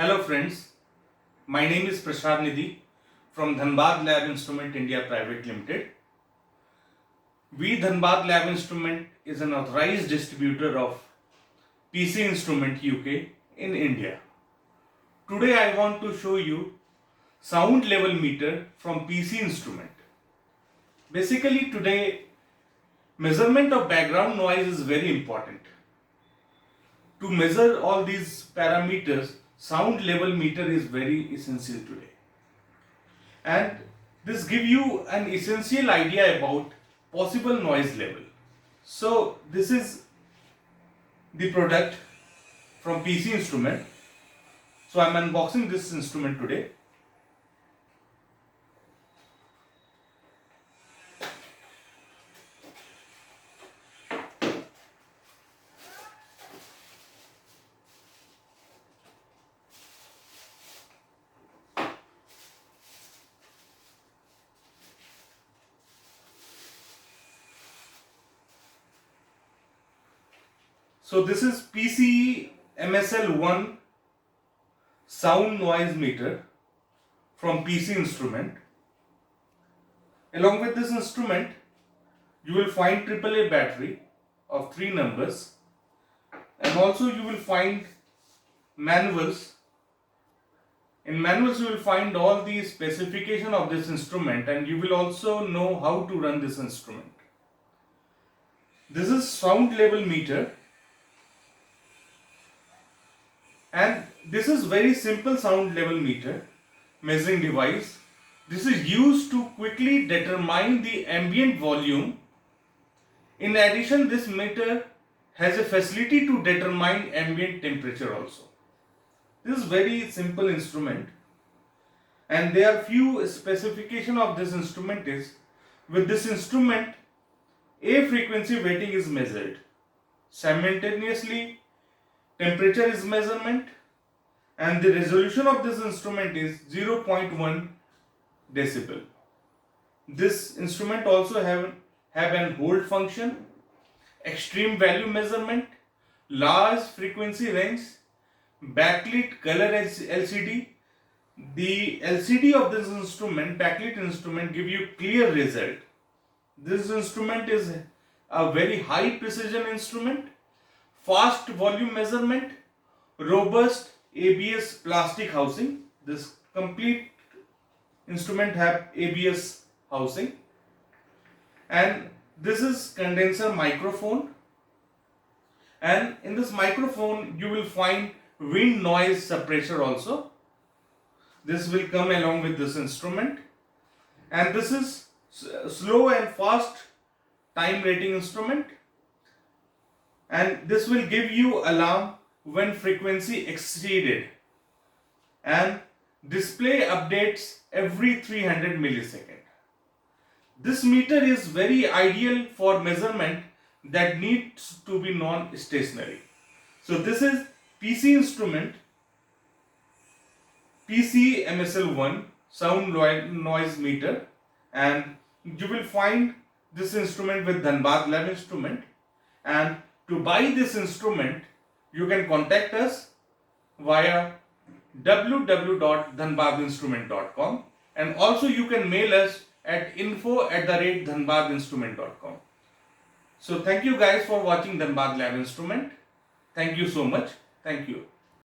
Hello friends, my name is Prashad Nidhi from Dhanbad Lab Instrument India Private Limited. We Dhanbad Lab Instrument is an authorized distributor of PC Instrument UK in India. Today I want to show you sound level meter from PC Instrument. Basically today measurement of background noise is very important. To measure all these parameters, sound level meter is very essential today. And this give you an essential idea about possible noise level. So this is the product from PC Instrument. So I'm unboxing this instrument today. So this is PCE MSL1 sound noise meter from PC Instrument. Along with this instrument, you will find AAA battery of 3 numbers, and also you will find manuals. In manuals you will find all the specification of this instrument, and you will also know how to run this instrument. This is sound level meter, and this is very simple sound level meter measuring device. This is used to quickly determine the ambient volume. In addition, this meter has a facility to determine ambient temperature also. This is very simple instrument, and there are few specification of this instrument is, with this instrument a frequency weighting is measured. Simultaneously temperature is measurement, and the resolution of this instrument is 0.1 decibel. This instrument also have an hold function, extreme value measurement, large frequency range, backlit color LCD. The LCD of this instrument, backlit instrument, give you clear result. This instrument is a very high precision instrument, fast volume measurement, robust ABS plastic housing. This complete instrument have ABS housing, and this is condenser microphone, and in this microphone you will find wind noise suppressor also. This will come along with this instrument, and this is slow and fast time rating instrument, and this will give you alarm when frequency exceeded, and display updates every 300 millisecond. This meter is very ideal for measurement that needs to be non-stationary. So this is PC Instrument PC MSL1 sound noise meter, and you will find this instrument with Dhanbad Lab Instrument. And to buy this instrument you can contact us via www.dhanbadinstrument.com, and also you can mail us at info@dhanbadinstrument.com. So thank you guys for watching Dhanbad Lab Instrument. Thank you so much. Thank you.